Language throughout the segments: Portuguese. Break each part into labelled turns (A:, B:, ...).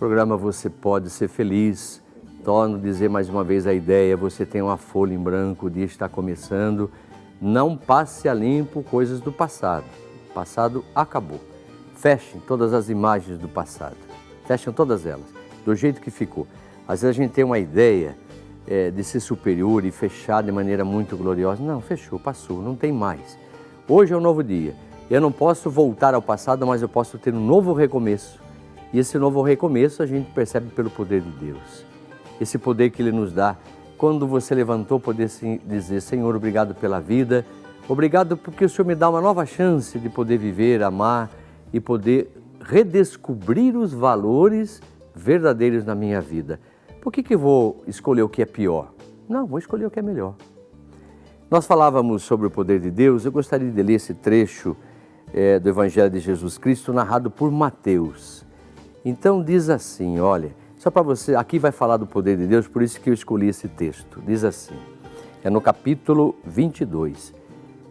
A: programa Você Pode Ser Feliz. Torno a dizer mais uma vez a ideia, você tem uma folha em branco, o dia está começando. Não passe a limpo coisas do passado. O passado acabou. Fechem todas as imagens do passado. Fechem todas elas, do jeito que ficou. Às vezes a gente tem uma ideia de ser superior e fechar de maneira muito gloriosa. Não, fechou, passou, não tem mais. Hoje é um novo dia. Eu não posso voltar ao passado, mas eu posso ter um novo recomeço. E esse novo recomeço a gente percebe pelo poder de Deus. Esse poder que Ele nos dá. Quando você levantou, poder dizer, Senhor, obrigado pela vida. Obrigado porque o Senhor me dá uma nova chance de poder viver, amar e poder redescobrir os valores verdadeiros na minha vida. Por que eu vou escolher o que é pior? Não, vou escolher o que é melhor. Nós falávamos sobre o poder de Deus. Eu gostaria de ler esse trecho do Evangelho de Jesus Cristo, narrado por Mateus. Então diz assim, olha, só para você, aqui vai falar do poder de Deus, por isso que eu escolhi esse texto. Diz assim, é no capítulo 22,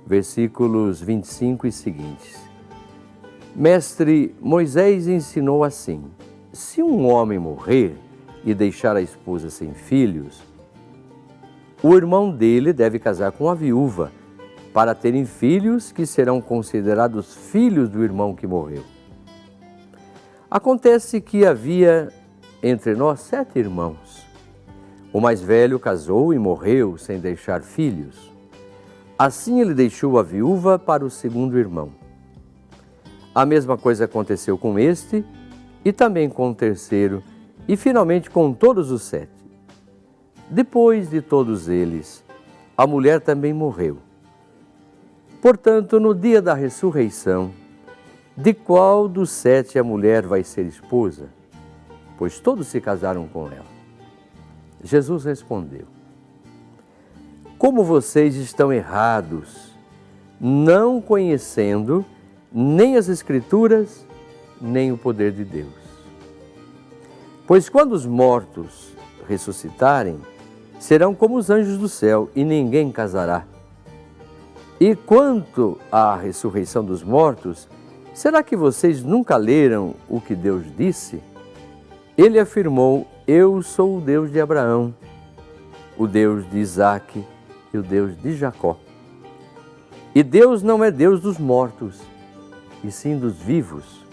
A: versículos 25 e seguintes. Mestre, Moisés ensinou assim, se um homem morrer e deixar a esposa sem filhos, o irmão dele deve casar com a viúva, para terem filhos que serão considerados filhos do irmão que morreu. Acontece que havia entre nós 7 irmãos. O mais velho casou e morreu sem deixar filhos. Assim ele deixou a viúva para o segundo irmão. A mesma coisa aconteceu com este e também com o terceiro e finalmente com todos os 7. Depois de todos eles, a mulher também morreu. Portanto, no dia da ressurreição, de qual dos 7 a mulher vai ser esposa? Pois todos se casaram com ela. Jesus respondeu, como vocês estão errados, não conhecendo nem as Escrituras, nem o poder de Deus. Pois quando os mortos ressuscitarem, serão como os anjos do céu, e ninguém casará. E quanto à ressurreição dos mortos, será que vocês nunca leram o que Deus disse? Ele afirmou, eu sou o Deus de Abraão, o Deus de Isaque e o Deus de Jacó. E Deus não é Deus dos mortos, e sim dos vivos.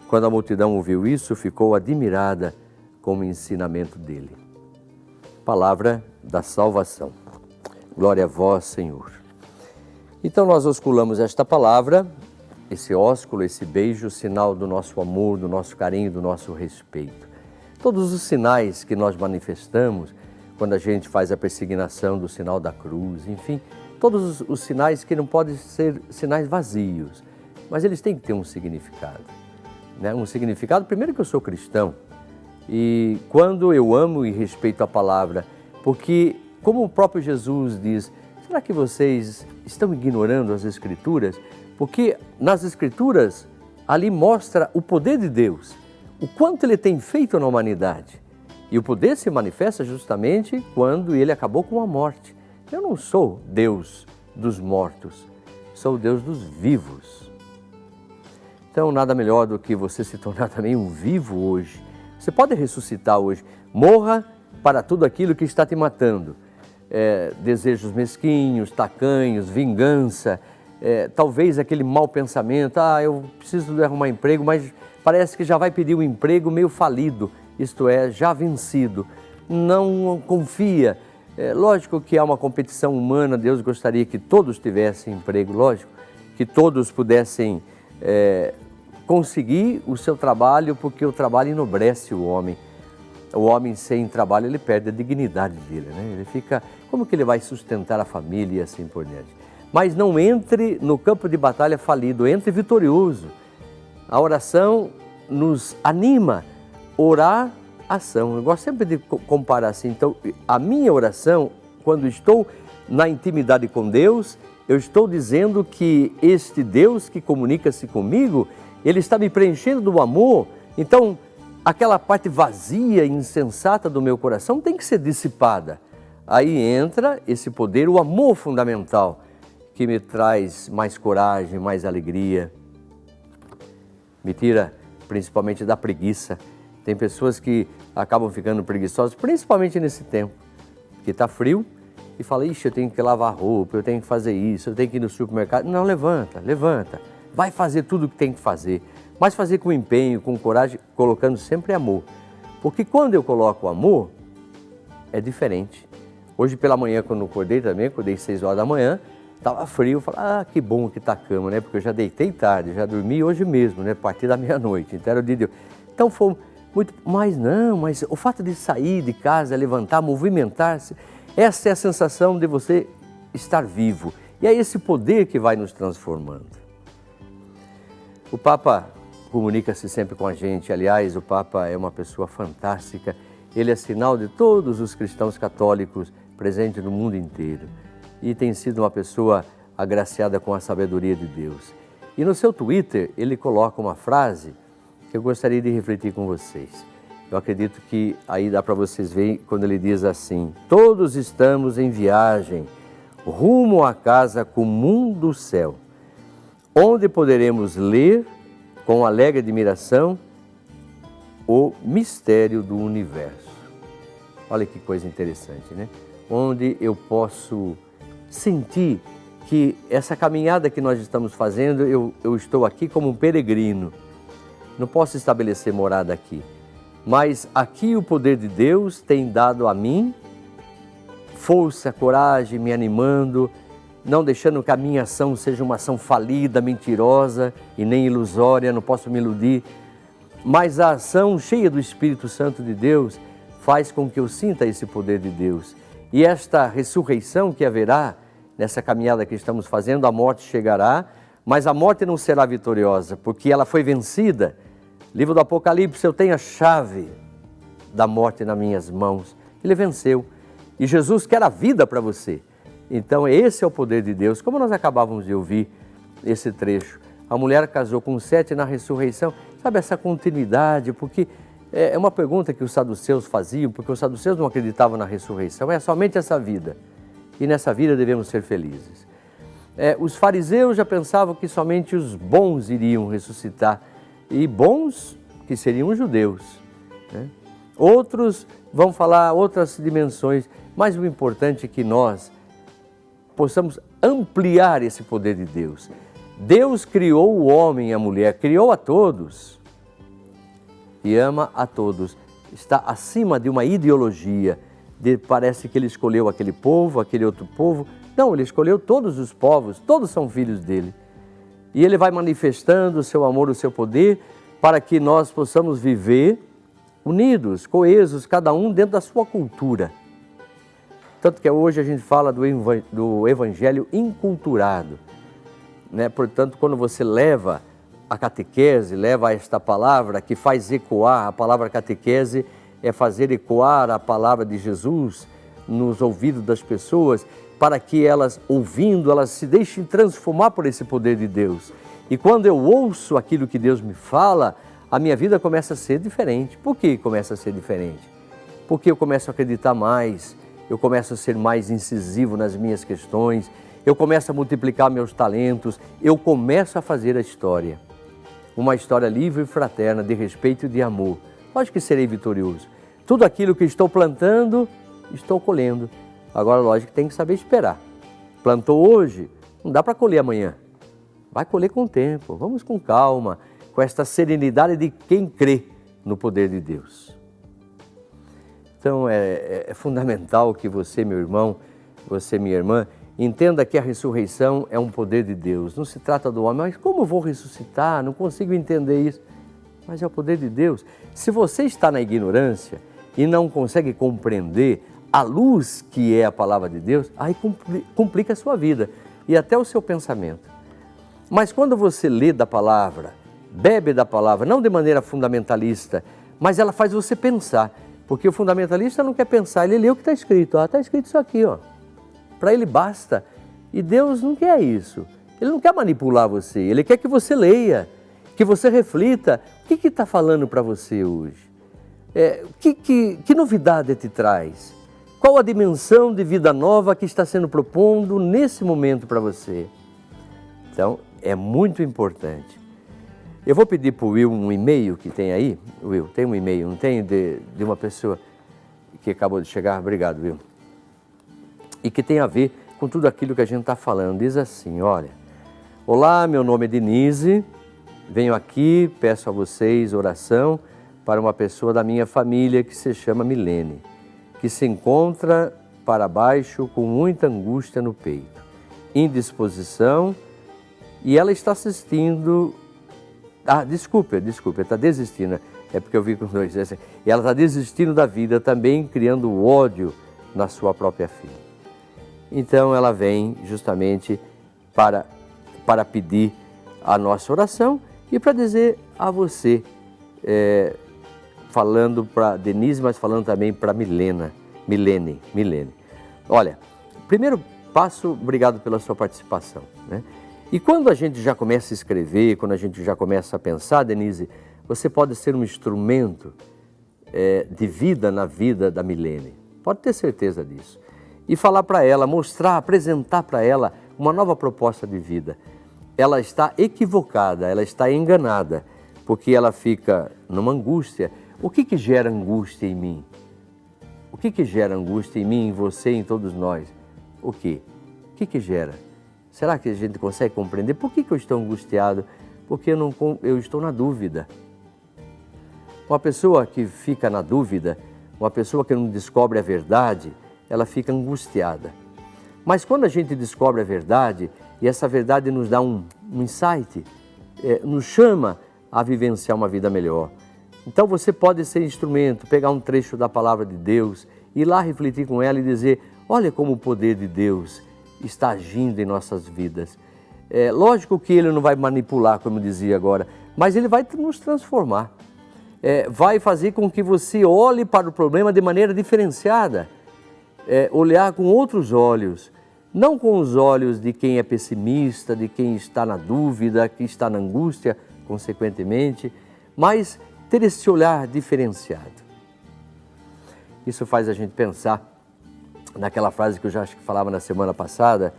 A: Quando a multidão ouviu isso, ficou admirada com o ensinamento dele. Palavra da salvação. Glória a vós, Senhor. Então nós osculamos esta palavra, esse ósculo, esse beijo, sinal do nosso amor, do nosso carinho, do nosso respeito. Todos os sinais que nós manifestamos quando a gente faz a persignação do sinal da cruz, enfim, todos os sinais que não podem ser sinais vazios, mas eles têm que ter um significado. Né? Um significado, primeiro que eu sou cristão, e quando eu amo e respeito a palavra, porque como o próprio Jesus diz, será que vocês estão ignorando as Escrituras? Porque nas Escrituras, ali mostra o poder de Deus, o quanto Ele tem feito na humanidade. E o poder se manifesta justamente quando Ele acabou com a morte. Eu não sou Deus dos mortos, sou o Deus dos vivos. Então, nada melhor do que você se tornar também um vivo hoje. Você pode ressuscitar hoje. Morra para tudo aquilo que está te matando. Desejos mesquinhos, tacanhos, vingança, talvez aquele mau pensamento, eu preciso de arrumar emprego, mas parece que já vai pedir um emprego meio falido, isto é, já vencido. Não confia. Lógico que há uma competição humana, Deus gostaria que todos tivessem emprego, lógico, que todos pudessem conseguir o seu trabalho, porque o trabalho enobrece o homem. O homem sem trabalho, ele perde a dignidade dele, né? Ele fica, como que ele vai sustentar a família e assim por diante? Mas não entre no campo de batalha falido, entre vitorioso. A oração nos anima, orar, ação. Eu gosto sempre de comparar assim, então, a minha oração, quando estou na intimidade com Deus, eu estou dizendo que este Deus que comunica-se comigo, Ele está me preenchendo do amor, então, aquela parte vazia e insensata do meu coração tem que ser dissipada. Aí entra esse poder, o amor fundamental, que me traz mais coragem, mais alegria, me tira principalmente da preguiça. Tem pessoas que acabam ficando preguiçosas, principalmente nesse tempo, que está frio, e fala, ixi, eu tenho que lavar roupa, eu tenho que fazer isso, eu tenho que ir no supermercado. Não, levanta, vai fazer tudo o que tem que fazer, mas fazer com empenho, com coragem, colocando sempre amor. Porque quando eu coloco amor, é diferente. Hoje pela manhã, quando eu acordei 6 horas da manhã, estava frio, eu falei, que bom que está a cama, né? Porque eu já deitei tarde, já dormi hoje mesmo, né? A partir da meia-noite, então era o dia de Deus. Então foi muito, mas o fato de sair de casa, levantar, movimentar-se, essa é a sensação de você estar vivo. E é esse poder que vai nos transformando. O Papa comunica-se sempre com a gente, aliás, o Papa é uma pessoa fantástica, ele é sinal de todos os cristãos católicos presentes no mundo inteiro. E tem sido uma pessoa agraciada com a sabedoria de Deus. E no seu Twitter, ele coloca uma frase que eu gostaria de refletir com vocês. Eu acredito que aí dá para vocês verem quando ele diz assim, todos estamos em viagem, rumo à casa comum do céu, onde poderemos ler com alegre admiração o mistério do universo. Olha que coisa interessante, né? Onde eu posso sentir que essa caminhada que nós estamos fazendo, eu estou aqui como um peregrino. Não posso estabelecer morada aqui, mas aqui o poder de Deus tem dado a mim força, coragem, me animando, não deixando que a minha ação seja uma ação falida, mentirosa e nem ilusória, não posso me iludir, mas a ação cheia do Espírito Santo de Deus faz com que eu sinta esse poder de Deus. E esta ressurreição que haverá nessa caminhada que estamos fazendo, a morte chegará, mas a morte não será vitoriosa, porque ela foi vencida. Livro do Apocalipse, eu tenho a chave da morte nas minhas mãos. Ele venceu. E Jesus quer a vida para você. Então esse é o poder de Deus. Como nós acabávamos de ouvir esse trecho. A mulher casou com 7 na ressurreição. Sabe, essa continuidade, porque é uma pergunta que os saduceus faziam, porque os saduceus não acreditavam na ressurreição. É somente essa vida. E nessa vida devemos ser felizes. Os fariseus já pensavam que somente os bons iriam ressuscitar. E bons que seriam os judeus, né? Outros vão falar outras dimensões, mas o importante é que nós possamos ampliar esse poder de Deus. Deus criou o homem e a mulher, criou a todos e ama a todos. Está acima de uma ideologia, parece que ele escolheu aquele povo, aquele outro povo. Não, ele escolheu todos os povos, todos são filhos dele. E ele vai manifestando o seu amor, o seu poder, para que nós possamos viver unidos, coesos, cada um dentro da sua cultura. Tanto que hoje a gente fala do evangelho inculturado, né? Portanto, quando você leva a catequese, leva esta palavra que faz ecoar, a palavra catequese é fazer ecoar a palavra de Jesus nos ouvidos das pessoas, para que elas, ouvindo, elas se deixem transformar por esse poder de Deus. E quando eu ouço aquilo que Deus me fala, a minha vida começa a ser diferente. Por que começa a ser diferente? Porque eu começo a acreditar mais, eu começo a ser mais incisivo nas minhas questões, eu começo a multiplicar meus talentos, eu começo a fazer a história. Uma história livre e fraterna, de respeito e de amor. Lógico que serei vitorioso. Tudo aquilo que estou plantando, estou colhendo. Agora, lógico que tem que saber esperar. Plantou hoje, não dá para colher amanhã. Vai colher com o tempo. Vamos com calma, com esta serenidade de quem crê no poder de Deus. Então, é fundamental que você, meu irmão, você, minha irmã, entenda que a ressurreição é um poder de Deus. Não se trata do homem, mas como eu vou ressuscitar? Não consigo entender isso. Mas é o poder de Deus. Se você está na ignorância e não consegue compreender a luz que é a palavra de Deus, aí complica a sua vida e até o seu pensamento. Mas quando você lê da palavra, bebe da palavra, não de maneira fundamentalista, mas ela faz você pensar, porque o fundamentalista não quer pensar, ele lê o que está escrito, está escrito isso aqui, para ele basta. E Deus não quer isso, ele não quer manipular você, ele quer que você leia, que você reflita, o que está falando para você hoje? Que novidade te traz? Qual a dimensão de vida nova que está sendo propondo nesse momento para você? Então, é muito importante. Eu vou pedir para o Will um e-mail que tem aí. Will, tem um e-mail, não tem? De uma pessoa que acabou de chegar. Obrigado, Will. E que tem a ver com tudo aquilo que a gente está falando. Diz assim, olha: olá, meu nome é Denise, venho aqui, peço a vocês oração para uma pessoa da minha família que se chama Milene, que se encontra para baixo com muita angústia no peito, indisposição, e ela está assistindo... desculpa, está desistindo, é porque eu vi com dois, e ela está desistindo da vida também, criando ódio na sua própria filha. Então ela vem justamente para pedir a nossa oração e para dizer a você, falando para Denise, mas falando também para Milene. Olha, primeiro passo, obrigado pela sua participação, né? E quando a gente já começa a escrever, quando a gente já começa a pensar, Denise, você pode ser um instrumento de vida na vida da Milene. Pode ter certeza disso. E falar para ela, mostrar, apresentar para ela uma nova proposta de vida. Ela está equivocada, ela está enganada, porque ela fica numa angústia. O que gera angústia em mim? O que gera angústia em mim, em você, em todos nós? O quê? O que gera? Será que a gente consegue compreender por que eu estou angustiado? Porque eu estou na dúvida. Uma pessoa que fica na dúvida, uma pessoa que não descobre a verdade, ela fica angustiada. Mas quando a gente descobre a verdade, e essa verdade nos dá um insight, nos chama a vivenciar uma vida melhor. Então você pode ser instrumento, pegar um trecho da palavra de Deus, ir lá refletir com ela e dizer, olha como o poder de Deus está agindo em nossas vidas. Lógico que Ele não vai manipular, como eu dizia agora, mas Ele vai nos transformar. Vai fazer com que você olhe para o problema de maneira diferenciada, olhar com outros olhos, não com os olhos de quem é pessimista, de quem está na dúvida, que está na angústia, consequentemente, mas ter esse olhar diferenciado. Isso faz a gente pensar naquela frase que eu já acho que falava na semana passada,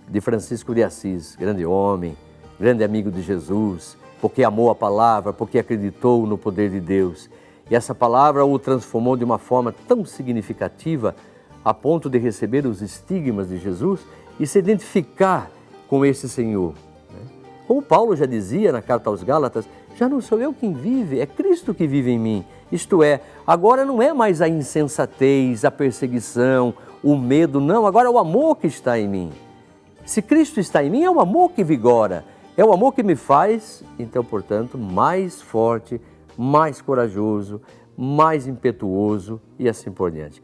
A: de Francisco de Assis, grande homem, grande amigo de Jesus, porque amou a palavra, porque acreditou no poder de Deus. E essa palavra o transformou de uma forma tão significativa a ponto de receber os estigmas de Jesus e se identificar com esse Senhor. Como Paulo já dizia na carta aos Gálatas, já não sou eu quem vive, é Cristo que vive em mim. Isto é, agora não é mais a insensatez, a perseguição, o medo, não, agora é o amor que está em mim. Se Cristo está em mim, é o amor que vigora, é o amor que me faz, então, portanto, mais forte, mais corajoso, mais impetuoso e assim por diante.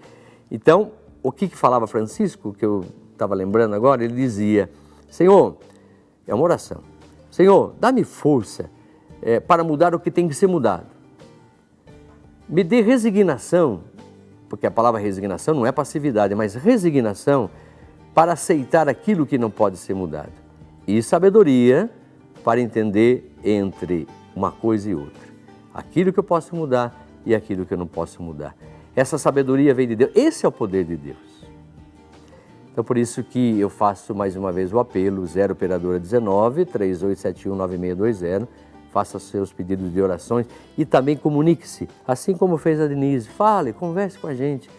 A: Então, o que falava Francisco, que eu estava lembrando agora, ele dizia, Senhor, é uma oração, Senhor, dá-me força para mudar o que tem que ser mudado. Me dê resignação, porque a palavra resignação não é passividade, mas resignação para aceitar aquilo que não pode ser mudado. E sabedoria para entender entre uma coisa e outra. Aquilo que eu posso mudar e aquilo que eu não posso mudar. Essa sabedoria vem de Deus, esse é o poder de Deus. Então por isso que eu faço mais uma vez o apelo, 0 operadora 19 3871 9620, faça seus pedidos de orações e também comunique-se, assim como fez a Denise, fale, converse com a gente,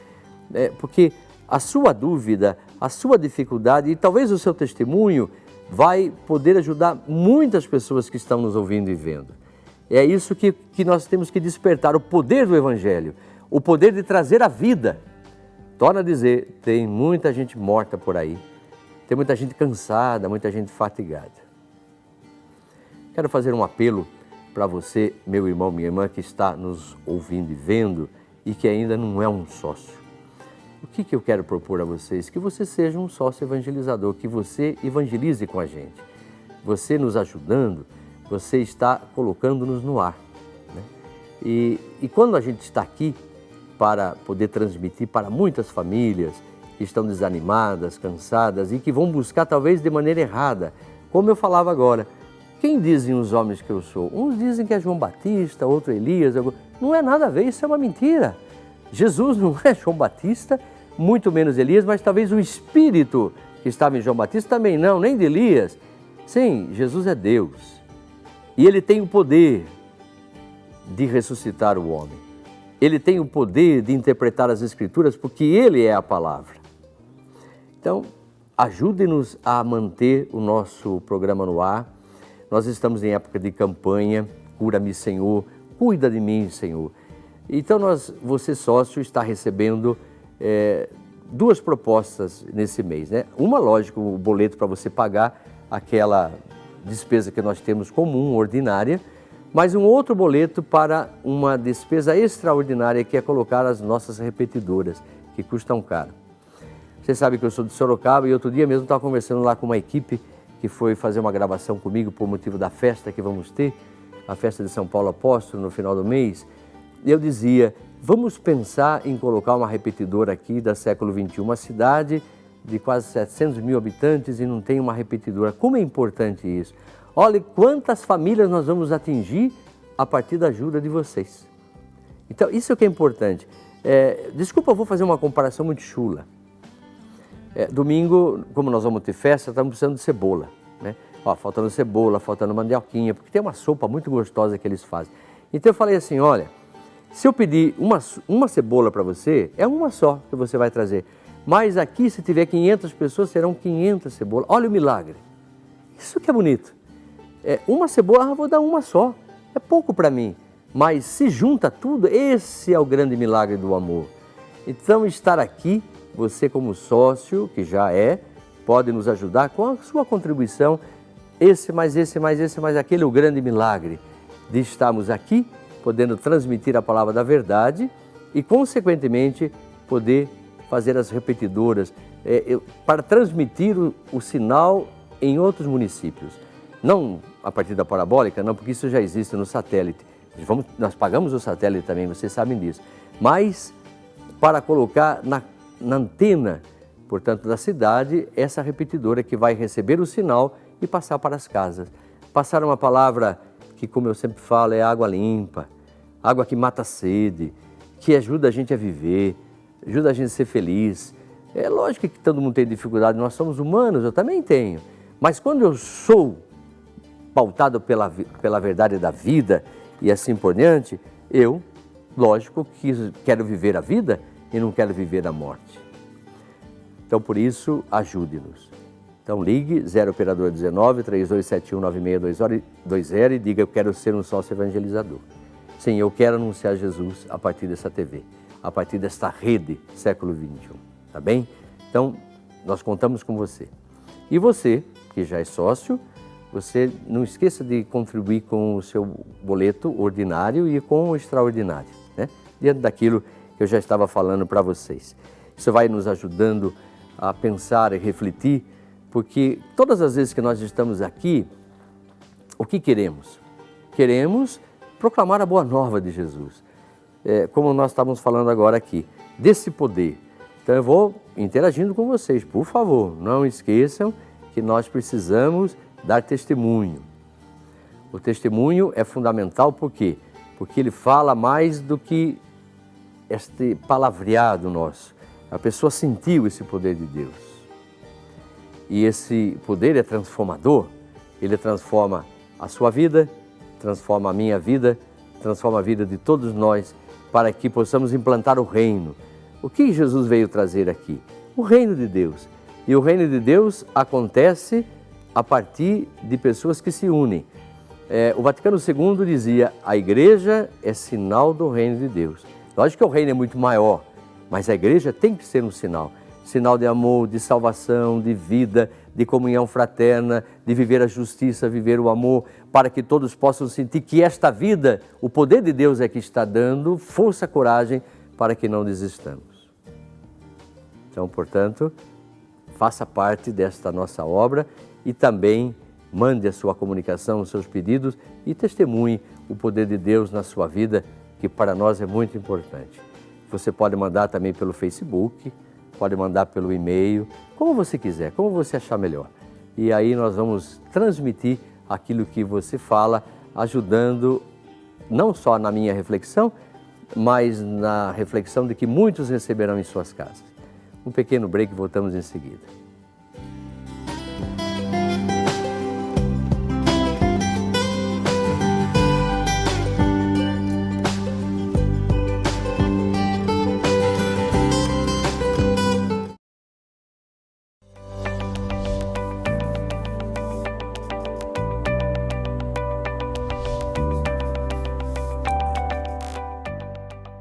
A: porque a sua dúvida, a sua dificuldade e talvez o seu testemunho vai poder ajudar muitas pessoas que estão nos ouvindo e vendo. É isso que nós temos que despertar, o poder do Evangelho, o poder de trazer a vida. Torna a dizer, tem muita gente morta por aí, tem muita gente cansada, muita gente fatigada. Quero fazer um apelo para você, meu irmão, minha irmã, que está nos ouvindo e vendo e que ainda não é um sócio. O que eu quero propor a vocês? Que você seja um sócio evangelizador, que você evangelize com a gente. Você nos ajudando, você está colocando-nos no ar, né? E quando a gente está aqui para poder transmitir para muitas famílias que estão desanimadas, cansadas e que vão buscar talvez de maneira errada, como eu falava agora, quem dizem os homens que eu sou? Uns dizem que é João Batista, outro Elias. Não é nada a ver, isso é uma mentira. Jesus não é João Batista, muito menos Elias, mas talvez o Espírito que estava em João Batista também não, nem de Elias. Sim, Jesus é Deus. E Ele tem o poder de ressuscitar o homem. Ele tem o poder de interpretar as Escrituras, porque Ele é a palavra. Então, ajude-nos a manter o nosso programa no ar. Nós estamos em época de campanha, Cura-me, Senhor, cuida de mim, Senhor. Então, você sócio está recebendo duas propostas nesse mês, né? Uma, lógico, o boleto para você pagar aquela despesa que nós temos comum, ordinária, mas um outro boleto para uma despesa extraordinária, que é colocar as nossas repetidoras, que custam caro. Você sabe que eu sou de Sorocaba e outro dia mesmo estava conversando lá com uma equipe que foi fazer uma gravação comigo por motivo da festa que vamos ter, a festa de São Paulo Apóstolo no final do mês. E eu dizia, vamos pensar em colocar uma repetidora aqui da século XXI, uma cidade de quase 700 mil habitantes e não tem uma repetidora. Como é importante isso? Olha quantas famílias nós vamos atingir a partir da ajuda de vocês. Então, isso é o que é importante. Desculpa, eu vou fazer uma comparação muito chula. Domingo, como nós vamos ter festa, estamos precisando de cebola, né? Faltando cebola, faltando mandioquinha, porque tem uma sopa muito gostosa que eles fazem. Então eu falei assim, olha, se eu pedir uma cebola para você, é uma só que você vai trazer. Mas aqui, se tiver 500 pessoas, serão 500 cebolas. Olha o milagre. Isso que é bonito. Uma cebola, vou dar uma só. É pouco para mim. Mas se junta tudo, esse é o grande milagre do amor. Então, estar aqui, você como sócio, que já pode nos ajudar com a sua contribuição. Esse mais aquele, o grande milagre de estarmos aqui, podendo transmitir a palavra da verdade e, consequentemente, poder fazer as repetidoras para transmitir o sinal em outros municípios. Não a partir da parabólica, não, porque isso já existe no satélite. Nós pagamos o satélite também, vocês sabem disso. Mas para colocar na antena, portanto, da cidade, essa repetidora que vai receber o sinal e passar para as casas. Passar uma palavra que, como eu sempre falo, é água limpa, água que mata a sede, que ajuda a gente a viver, ajuda a gente a ser feliz. É lógico que todo mundo tem dificuldade, nós somos humanos, eu também tenho. Mas quando eu sou pautado pela verdade da vida e assim por diante, eu, lógico, que quero viver a vida e não quero viver a morte. Então, por isso, ajude-nos. Então, ligue 0 operador 19 3271 9620 e diga, eu quero ser um sócio evangelizador. Sim, eu quero anunciar Jesus a partir dessa TV, a partir desta rede século XXI, tá bem? Então, nós contamos com você. E você, que já é sócio, você não esqueça de contribuir com o seu boleto ordinário e com o extraordinário, né? Diante daquilo que eu já estava falando para vocês. Isso vai nos ajudando a pensar e refletir, porque todas as vezes que nós estamos aqui, o que queremos? Queremos proclamar a boa nova de Jesus. Como nós estávamos falando agora aqui, desse poder. Então eu vou interagindo com vocês, por favor, não esqueçam que nós precisamos dar testemunho. O testemunho é fundamental, por quê? Porque ele fala mais do que este palavreado nosso. A pessoa sentiu esse poder de Deus. E esse poder é transformador. Ele transforma a sua vida, transforma a minha vida, transforma a vida de todos nós, para que possamos implantar o reino. O que Jesus veio trazer aqui? O reino de Deus. E o reino de Deus acontece a partir de pessoas que se unem. O Vaticano II dizia, a igreja é sinal do reino de Deus. Lógico que o reino é muito maior, mas a igreja tem que ser um sinal. Sinal de amor, de salvação, de vida, de comunhão fraterna, de viver a justiça, viver o amor, para que todos possam sentir que esta vida, o poder de Deus é que está dando força, coragem, para que não desistamos. Então, portanto, faça parte desta nossa obra e também mande a sua comunicação, os seus pedidos e testemunhe o poder de Deus na sua vida, que para nós é muito importante. Você pode mandar também pelo Facebook, pode mandar pelo e-mail, como você quiser, como você achar melhor. E aí nós vamos transmitir aquilo que você fala, ajudando não só na minha reflexão, mas na reflexão de que muitos receberão em suas casas. Um pequeno break, voltamos em seguida.